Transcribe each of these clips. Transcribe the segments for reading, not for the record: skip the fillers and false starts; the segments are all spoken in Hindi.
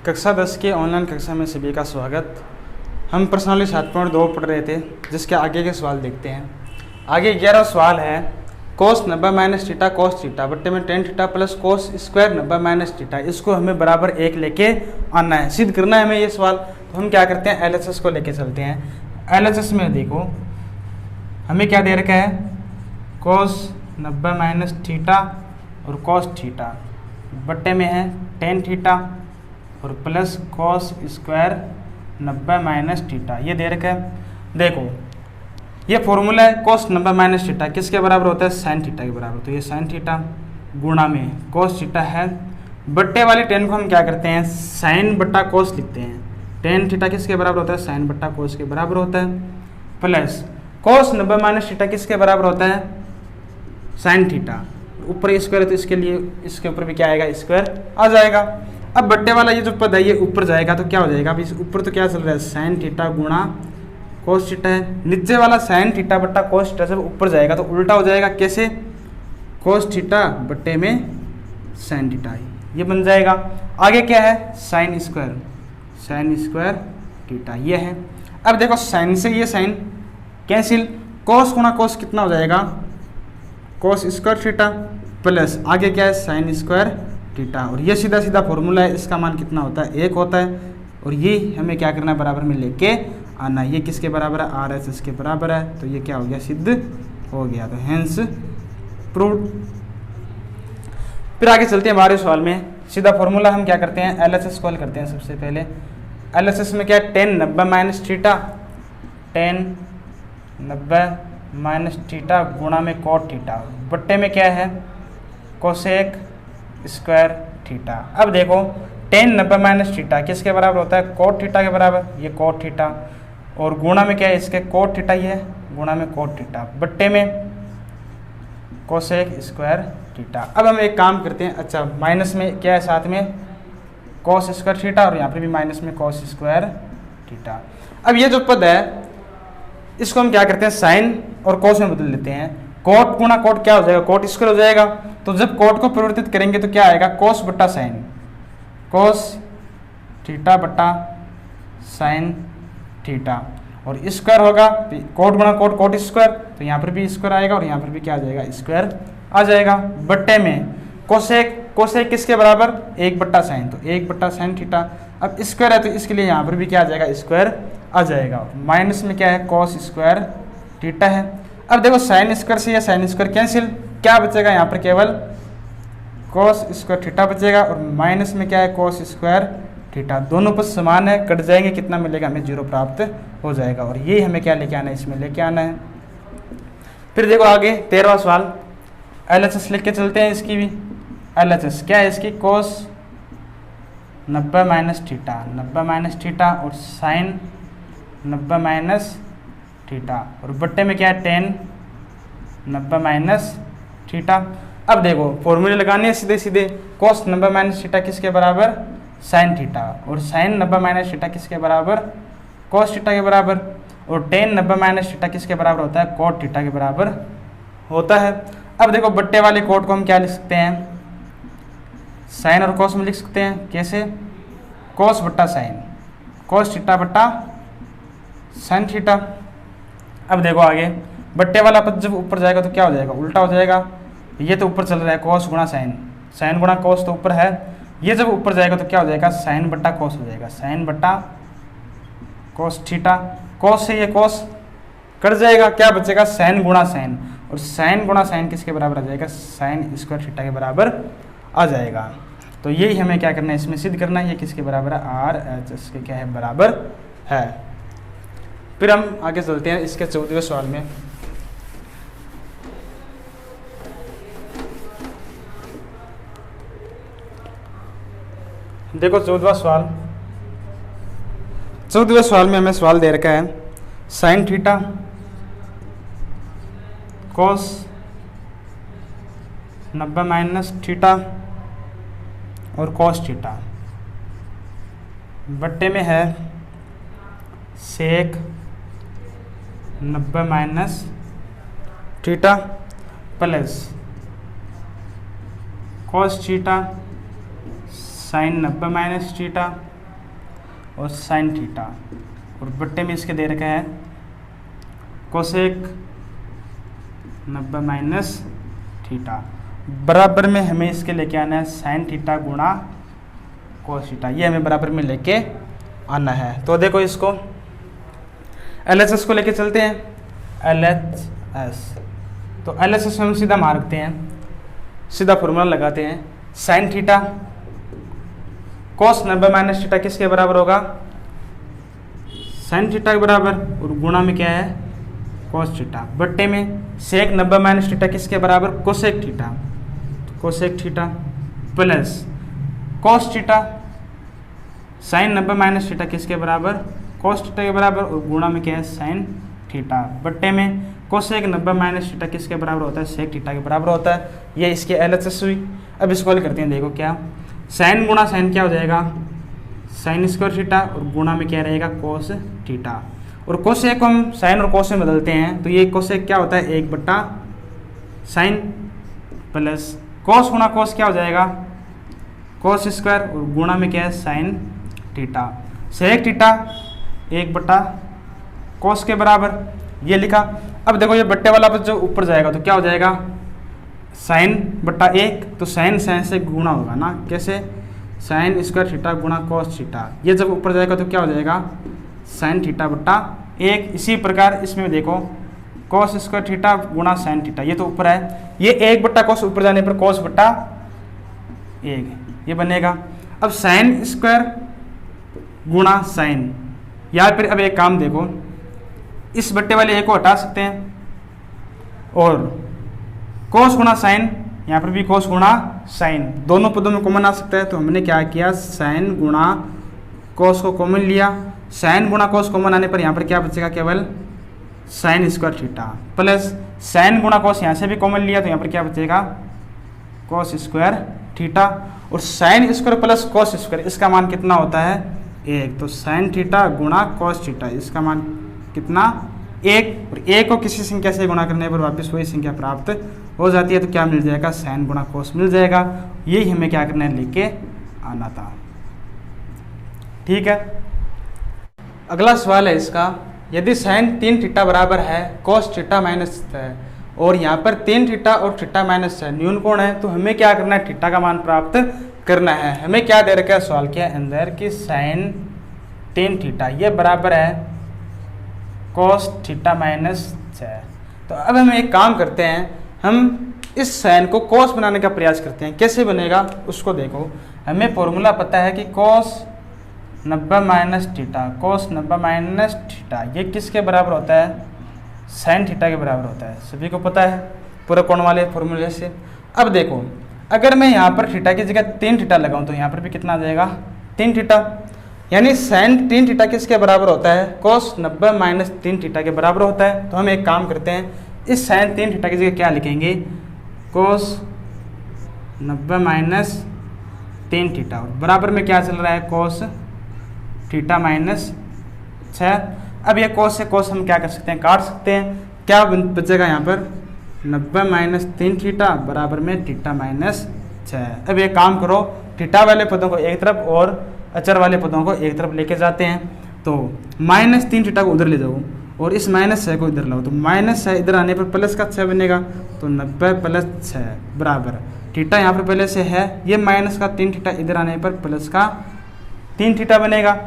कक्षा 10 के ऑनलाइन कक्षा में सभी का स्वागत। हम प्रश्नावली 7.2 पढ़ रहे थे, जिसके आगे के सवाल देखते हैं। आगे 11वां सवाल है कोस 90 माइनस थीटा कोस थीटा बट्टे में tan theta plus cos square 90 minus theta. इसको हमें बराबर 1 लेके आना है, सिद्ध करना है हमें ये सवाल। तो हम क्या करते हैं, LHS को लेके चलते हैं। LHS में देखो हमें क्या दे रखा है, कोस 90 माइनस थीटा और कोस थीटा बट्टे में है टेन थीटा और plus cos square 90 minus theta, ये दे रखा है। देखो ये फॉर्मूला है, कोस 90 माइनस थीटा किसके बराबर होता है, साइन थीटा के बराबर। तो ये साइन थीटा गुणा में कोस थीटा है, बट्टे वाली टेन को हम क्या करते हैं, साइन बट्टा कोस लिखते हैं। टेन थीटा किसके बराबर होता है, साइन बट्टा कोस के बराबर होता है, प्लस कोस 90 माइनस थीटा किसके बराबर होता है, साइन थीटा। ऊपर स्क्वायर है तो इसके लिए इसके ऊपर भी क्या आएगा, स्क्वायर आ जाएगा। अब बट्टे वाला ये जो पद है ये ऊपर जाएगा तो क्या हो जाएगा, अभी ऊपर तो क्या चल रहा है, साइन थीटा गुणा कोस थीटा है। नीचे वाला साइन थीटा बट्टा कोस थीटा जब ऊपर जाएगा तो उल्टा हो जाएगा, कैसे, कोस थीटा बट्टे में साइन थीटा, ये बन जाएगा। आगे क्या है, साइन स्क्वायर थीटा ये है। अब देखो साइन से ये साइन कैंसिल, कोस गुणा कोस कितना हो जाएगा, कोस स्क्वायर थीटा प्लस आगे क्या है, साइन स्क्वायर थीटा। और ये सीधा सीधा फॉर्मूला है, इसका मान कितना होता है, 1 होता है। और ये हमें क्या करना है, बराबर में लेके आना। ये किसके बराबर है, RHS के बराबर है। तो ये क्या हो गया, सिद्ध हो गया। तो हेंस प्रूव्ड। फिर आगे चलते हैं हमारे सवाल में। सीधा फॉर्मूला हम क्या करते हैं, LHS कॉल करते हैं। सबसे पहले LHS में क्या है, ten 90 minus theta, ten 90 minus theta गुणा में कोट थीटा बट्टे में क्या है, कोसेक स्क्वायर थीटा। अब देखो टेन 90 माइनस थीटा किसके बराबर होता है, कोट थीटा के बराबर, ये कोट थीटा। और गुणा में क्या है, इसके कोट थीटा ही है, गुणा में कोट थीटा बट्टे में कोसेक स्क्वायर थीटा। अब हम एक काम करते हैं, अच्छा माइनस में क्या है, साथ में कोस स्क्वायर थीटा और यहाँ पे भी माइनस में कोस स्क्वायर थीटा। अब ये जो पद है इसको हम क्या करते हैं, साइन और कोस में बदल लेते हैं। कोट गुणा कोट क्या हो जाएगा, कोट स्क्वायर हो जाएगा। तो जब कोट को परिवर्तित करेंगे तो क्या आएगा, कोस बट्टा साइन, कोस थीटा बट्टा साइन थीटा। और स्क्वायर होगा कोट गुणा कोट, कोट स्क्वायर, तो यहाँ पर भी स्क्वायर आएगा और यहाँ पर भी क्या आ जाएगा, स्क्वायर आ जाएगा। बट्टे में कोसेक किसके बराबर, 1 बट्टा साइन, तो 1 बट्टा साइन थीटा। अब स्क्वायर है तो इसके लिए यहाँ पर भी क्या आ जाएगा, स्क्वायर आ जाएगा। माइनस में क्या है, कोस स्क्वायर थीटा है। अब देखो साइन स्क्वायर से या साइन स्क्वायर कैंसिल, क्या बचेगा यहाँ पर, केवल कोस स्क्वायर थीटा बचेगा। और माइनस में क्या है, कोस स्क्वायर थीटा। दोनों पर समान है, कट जाएंगे, कितना मिलेगा, हमें 0 प्राप्त हो जाएगा। और ये हमें क्या लेके आना है, इसमें लेके आना है। फिर देखो आगे 13वां सवाल, LHS लिख के चलते हैं। इसकी भी LHS क्या है, इसकी कोस 90 माइनस थीटा, 90 माइनस थीटा और साइन 90 माइनस थीटा और बट्टे में क्या है, टेन 90 माइनस थीटा। अब देखो फॉर्मूले लगाने हैं सीधे सीधे, कोस 90 माइनस थीटा किसके बराबर, साइन थीटा। और साइन 90 माइनस थीटा किसके बराबर, कोस थीटा के बराबर। और टेन 90 माइनस थीटा किसके बराबर होता है, कोट थीटा के बराबर होता है। अब देखो बट्टे वाले कोट को हम क्या लिख सकते हैं, साइन और कोस में लिख सकते हैं। कैसे, कोस बट्टा साइन, कोस थीटा बट्टा साइन थीटा। अब देखो आगे बट्टे वाला पद जब ऊपर जाएगा तो क्या हो जाएगा, उल्टा हो जाएगा। ये तो ऊपर चल रहा है, कोस गुणा साइन, साइन गुणा कोस तो ऊपर है। ये जब ऊपर जाएगा तो क्या हो जाएगा, साइन बट्टा कोस हो जाएगा, साइन बट्टा कोस थीटा। कोस से ये कोस कट जाएगा, क्या बचेगा, साइन गुणा साइन। और साइन गुणा साइन किसके बराबर आ जाएगा, साइन स्क्वायर थीटा के बराबर आ जाएगा। तो यही हमें क्या करना है, इसमें सिद्ध करना है, ये किसके बराबर है, RHS के क्या है, बराबर है। फिर हम आगे चलते हैं इसके 14वें सवाल में। देखो 14वां सवाल, 14वें सवाल में हमें सवाल दे रखा है, sine theta cos 90 minus theta और कोस थीटा बट्टे में है सेक 90 minus theta plus cos theta sine 90 minus theta और साइन थीटा, और बट्टे में इसके दे रखा है कोसेक 90 माइनस थीटा, बराबर में हमें इसके लेके आना है साइन थीटा गुणा कोस थीटा, ये हमें बराबर में लेके आना है। तो देखो इसको LHS को लेके चलते हैं, LHS, तो LHS में हम सीधा मारते हैं, सीधा फॉर्मूला लगाते हैं, sine theta cos 90 minus theta किसके बराबर होगा, साइन थीटा के बराबर, और गुणा में क्या है कोस थीटा, बट्टे में सेक 90 माइनस थीटा किसके बराबर, cosec theta, cosec theta plus cos theta sine 90 minus theta किसके बराबर, कोस थीटा के बराबर, और गुणा में क्या है साइन थीटा, बट्टे में कोसेक 90 माइनस थीटा किसके बराबर होता है, सेक थीटा के बराबर होता है। ये इसके LHS हुई। अब इसको हल करते हैं, देखो क्या साइन गुणा साइन क्या हो जाएगा, साइन स्क्वायर थीटा, और गुणा में क्या रहेगा कोस थीटा, और कोसेक को हम साइन और कोस में बदलते हैं, तो ये कोसेक क्या होता है 1 बट्टा साइन, प्लस कोस गुणा कोस क्या हो जाएगा कोस स्क्वायर, और गुणा में क्या है साइन थीटा, सेक थीटा 1 बट्टा कोस के बराबर, ये लिखा। अब देखो ये बट्टे वाला जो ऊपर जाएगा तो क्या हो जाएगा साइन बट्टा 1, तो साइन साइन से गुणा होगा ना, कैसे साइन स्क्वायर थीटा गुणा कोस थीटा, ये जब ऊपर जाएगा तो क्या हो जाएगा साइन थीटा बट्टा 1। इसी प्रकार इसमें देखो कोस स्क्वायर थीटा गुणा साइन थीटा, ये तो ऊपर है, ये 1 बट्टा कोस ऊपर जाने पर कोस बट्टा 1 ये बनेगा। अब साइन स्क्वायर गुणा साइन, या फिर अब एक काम देखो, इस बट्टे वाले 1 को हटा सकते हैं, और कोस गुणा साइन, यहाँ पर भी कोस गुणा साइन, दोनों पदों में कॉमन आ सकता है, तो हमने क्या किया साइन गुणा कोस को कॉमन लिया, साइन गुणा कोस कॉमन आने पर यहाँ पर क्या बचेगा केवल sine square theta, plus sign गुणा कोस यहाँ से भी कॉमन लिया, तो यहाँ पर क्या बचेगा कोस स्क्वायर थीटा, और sine square plus cos square इसका मान कितना होता है 1, तो साइन थीटा गुणा कोस थीटा इसका मान कितना 1, और 1 को किसी संख्या से गुणा करने पर वापस वही संख्या प्राप्त हो जाती है, तो क्या मिल जाएगा साइन गुणा कोस मिल जाएगा। यही हमें क्या करना है लेके आना था, ठीक है। अगला सवाल है इसका, यदि साइन 3 थीटा बराबर है कोस थीटा माइनस है, और यहाँ पर 3 थीटा और थीटा माइनस है, न्यून कोण है, तो हमें क्या करना है थीटा का मान प्राप्त करना है। हमें क्या दे रखा है सवाल के अंदर कि साइन 3 थीटा ये बराबर है कोस थीटा माइनस 6। तो अब हम एक काम करते हैं, हम इस साइन को कोस बनाने का प्रयास करते हैं, कैसे बनेगा उसको देखो। हमें फॉर्मूला पता है कि कोस 90 माइनस थीटा, कोस 90 माइनस थीटा ये किसके बराबर होता है साइन थीटा के बराबर होता है, सभी को पता है पूरे कोण वाले फॉर्मूले से। अब देखो अगर मैं यहाँ पर थीटा की जगह 3 थीटा लगाऊं तो यहाँ पर भी कितना आ जाएगा 3 थीटा, यानी साइन 3 थीटा किसके बराबर होता है कोस 90 माइनस 3 थीटा के बराबर होता है। तो हम एक काम करते हैं, इस साइन 3 थीटा की जगह क्या लिखेंगे कोस 90 माइनस 3 थीटा, और बराबर में क्या चल रहा है कोस थीटा माइनस 6। अब ये कोस से कोस हम क्या कर सकते हैं काट सकते हैं, क्या बचेगा यहाँ पर 90 माइनस 3 थीटा बराबर में थीटा माइनस 6। अब ये काम करो, थीटा वाले पदों को एक तरफ और अचर वाले पदों को एक तरफ लेके जाते हैं, तो माइनस 3 थीटा को उधर ले जाओ और इस माइनस 6 को इधर लाओ, तो माइनस 6 इधर आने पर प्लस का 6 बनेगा, तो 90 प्लस 6 बराबर थीटा यहाँ पर पहले से है, ये माइनस का 3 थीटा इधर आने पर प्लस का 3 थीटा बनेगा।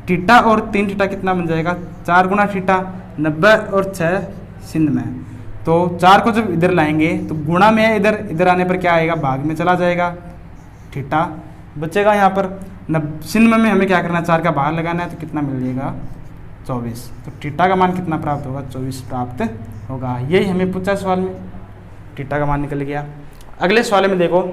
थीटा और 3 थीटा कितना बन जाएगा 4 गुना थीटा, 90 और 6 सिंध में, तो 4 को जब इधर लाएंगे तो गुणा में है, इधर इधर आने पर क्या आएगा भाग में चला जाएगा, थीटा बचेगा यहाँ पर। सिंध में हमें क्या करना है 4 का बाहर लगाना है, तो कितना मिल जाएगा 24, तो थीटा का मान कितना प्राप्त होगा 24 प्राप्त होगा। यही हमें पूछा सवाल में, थीटा का मान निकल गया। अगले सवाल में देखो,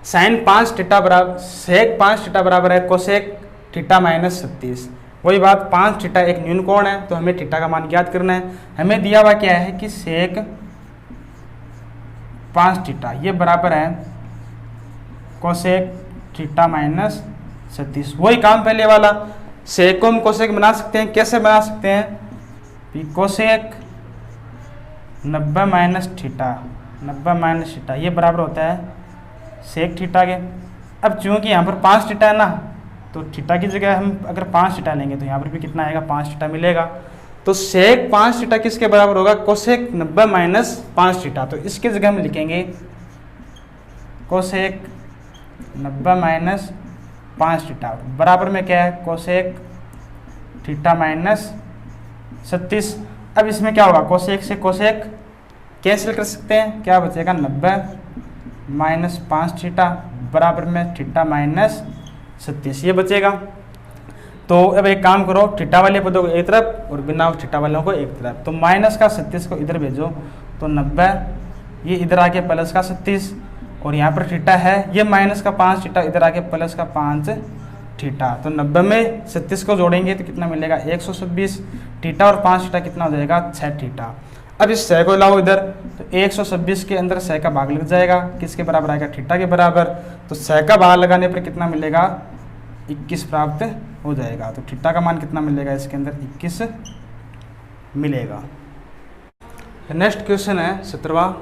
साइन 5 थीटा बराबर सेक 5 थीटा बराबर है कोसेक थीटा माइनस 37। वही बात 5 थीटा एक न्यून कोण है, तो हमें थीटा का मान ज्ञात करना है। हमें दिया हुआ क्या है कि सेक 5 थीटा ये बराबर है कोसेक थीटा माइनस 37। वही काम पहले वाला, सेक को हम कोसेक बना सकते हैं, कैसे बना सकते हैं cosec 90 minus theta, 90 minus theta ये बराबर होता है सेक थीटा के, अब चूंकि यहाँ पर 5 थीटा है ना, तो थीटा की जगह हम अगर 5 थीटा लेंगे तो यहाँ पर भी कितना आएगा, 5 थीटा मिलेगा। तो सेक 5 थीटा किसके बराबर होगा, कोसेक 90 माइनस 5 थीटा। तो इसकी जगह हम लिखेंगे कोसेक 90 माइनस 5 थीटा बराबर में क्या है, कोसेक थीटा माइनस 36। अब इसमें क्या होगा, कोसेक से कोसेक कैंसिल कर सकते हैं, क्या बचेगा 90 माइनस 5 थीटा बराबर में थीटा माइनस 36 ये बचेगा। तो अब एक काम करो, थीटा वाले पदों को एक तरफ और बिना थीटा वालों को एक तरफ। तो माइनस का 36 को इधर भेजो तो 90, ये इधर आके प्लस का 36 और यहाँ पर थीटा है, ये माइनस का 5 थीटा इधर आके प्लस का 5 थीटा। तो 90 में 36 को जोड़ेंगे तो कितना मिलेगा, 126 थीटा और 5 थीटा कितना हो जाएगा, 6 थीटा। अब इस 6 को लाओ इधर, तो 126 के अंदर 6 का भाग लग जाएगा, किसके बराबर आएगा, थीटा के बराबर। तो 6 का भाग लगाने पर कितना मिलेगा, 21 प्राप्त हो जाएगा। तो थीटा का मान कितना मिलेगा, इसके अंदर 21 मिलेगा। नेक्स्ट क्वेश्चन है 17वां,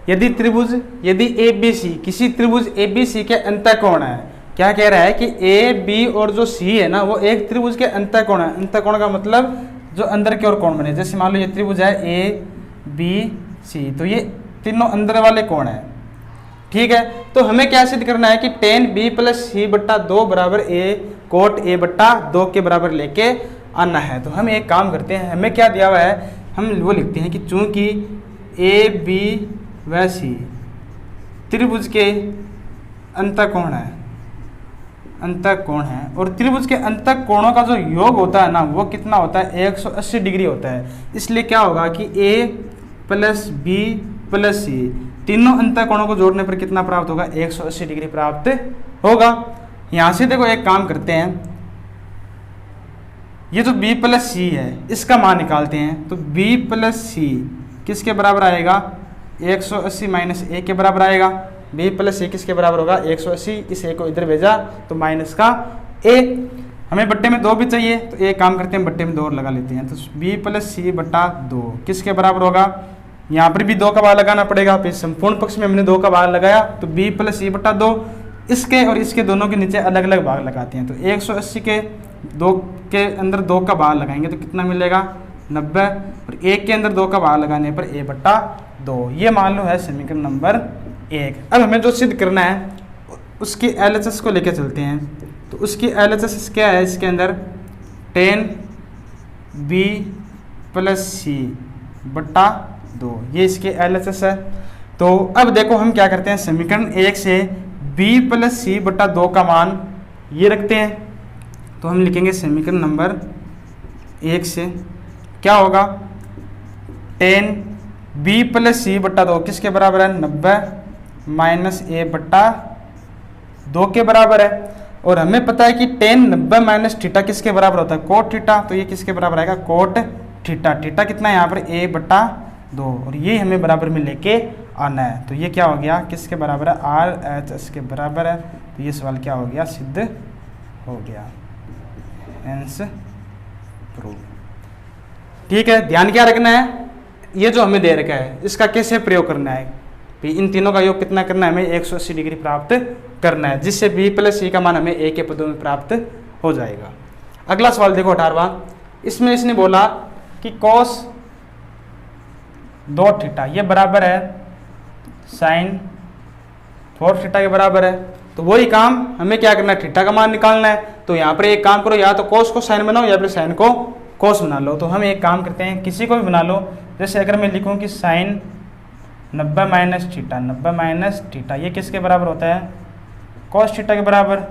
यदि ए बी सी किसी त्रिभुज ए बी सी के अंतःकोण है। क्या कह रहा है कि ए बी और जो सी है ना वो एक त्रिभुज के अंतःकोण है। अंतःकोण का मतलब जो अंदर की ओर कोण बने, जैसे मान लो ये त्रिभुज है ए बी सी, तो ये तीनों अंदर वाले कोण है, ठीक है। तो हमें क्या सिद्ध करना है कि tan b प्लस सी बट्टा 2 बराबर ए कोट ए बट्टा 2 के बराबर लेके आना है। तो हम एक काम करते हैं, हमें क्या दिया हुआ है, हम वो लिखते हैं कि चूंकि ए बी व सी त्रिभुज के अंतःकोण है और त्रिभुज के अंतःकोणों का जो योग होता है ना वो कितना होता है, 180 डिग्री होता है। इसलिए क्या होगा कि a प्लस बी प्लस सी तीनों अंतःकोणों को जोड़ने पर कितना प्राप्त होगा, 180 डिग्री प्राप्त होगा। यहाँ से देखो एक काम करते हैं, ये जो b प्लस सी है इसका मान निकालते हैं। तो b प्लस सी किसके बराबर आएगा, 180 माइनस a के बराबर आएगा। b प्लस सी किसके बराबर होगा, 180, इस a को इधर भेजा तो माइनस का a। हमें बट्टे में 2 भी चाहिए, तो एक काम करते हैं बट्टे में 2 और लगा लेते हैं। तो b प्लस सी बट्टा 2 किसके बराबर होगा, यहाँ पर भी 2 का भाग लगाना पड़ेगा। फिर संपूर्ण पक्ष में हमने 2 का भाग लगाया, तो b प्लस सी बट्टा 2, इसके और इसके दोनों के नीचे अलग अलग भाग लगाते हैं। तो 180 के 2 के अंदर 2 का भाग लगाएंगे तो कितना मिलेगा, 90, और 1 के अंदर 2 का भाग लगाने पर a बट्टा 2। ये मान लो है समीकरण नंबर 1। अब हमें जो सिद्ध करना है उसकी LHS को लेकर चलते हैं। तो उसकी LHS क्या है, इसके अंदर tan b प्लस सी बट्टा 2, ये इसके LHS है। तो अब देखो हम क्या करते हैं, समीकरण 1 से b प्लस सी बट्टा 2 का मान ये रखते हैं। तो हम लिखेंगे समीकरण नंबर 1 से क्या होगा, tan b प्लस सी बट्टा 2 किसके बराबर है, 90 माइनस a बट्टा 2 के बराबर है। और हमें पता है कि tan 90 माइनस थीटा किसके बराबर होता है, कोट थीटा। तो ये किसके बराबर आएगा, कोट थीटा। थीटा कितना है यहाँ पर, a बट्टा 2, और ये हमें बराबर में लेके आना है। तो ये क्या हो गया, किसके बराबर है, RHS के बराबर है। तो ये सवाल क्या हो गया, सिद्ध हो गया, हेंस प्रूव। ठीक है, ध्यान क्या रखना है, ये जो हमें दे रखा है इसका कैसे प्रयोग करना है, इन तीनों का योग कितना करना है, हमें 180 डिग्री प्राप्त करना है, जिससे b प्लस सी का मान हमें a के पदों में प्राप्त हो जाएगा। अगला सवाल देखो 18वां, इसमें इसने बोला कि cos 2 थीटा ये बराबर है sin 4 थीटा के बराबर है। तो वही काम हमें क्या करना है, थीटा का मान निकालना है। तो यहाँ पर एक काम करो, या तो cos को sin बनाओ या फिर sin को cos बना लो। तो हम एक काम करते हैं, किसी को भी बना लो। जैसे अगर मैं लिखूँ कि sin 90 minus theta, 90 minus theta ये किसके बराबर होता है, cos थीटा के बराबर।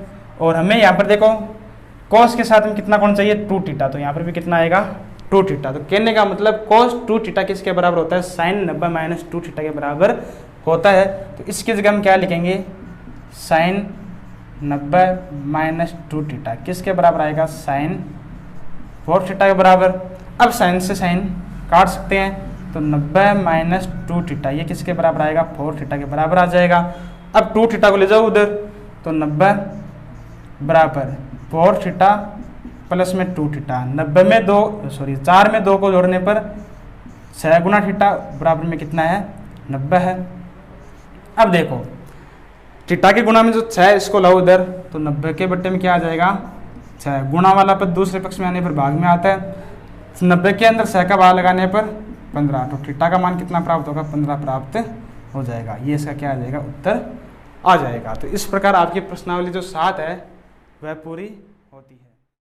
और हमें यहाँ पर देखो cos के साथ में कितना कोण चाहिए, 2 थीटा। तो यहाँ पर भी कितना आएगा, 2 थीटा। तो कहने का मतलब cos 2 थीटा किसके बराबर होता है, sin 90 माइनस 2 थीटा के बराबर होता है। तो इसकी जगह हम क्या लिखेंगे, sin 90 माइनस 2 थीटा किसके बराबर आएगा, sin 4 थीटा के बराबर। अब sin से sin काट सकते हैं, तो 90 माइनस 2 थीटा ये किसके बराबर आएगा, 4 थीटा के बराबर आ जाएगा। अब 2 थीटा को ले जाओ उधर, तो 90 बराबर 4 थीटा प्लस में 2 थीटा। 4 में 2 को जोड़ने पर 6 गुना थीटा बराबर में कितना है, 90 है। अब देखो थीटा के गुणा में जो 6 इसको लाओ उधर, तो 90 के बट्टे में क्या आ जाएगा 6। गुणा वाला पद दूसरे पक्ष में आने पर भाग में आता है, 90 के अंदर 6 का भाग लगाने पर 15, तो थीटा का मान कितना प्राप्त होगा 15 प्राप्त हो जाएगा। ये इसका क्या आ जाएगा उत्तर आ जाएगा। तो इस प्रकार आपकी प्रश्नावली जो 7 है वह पूरी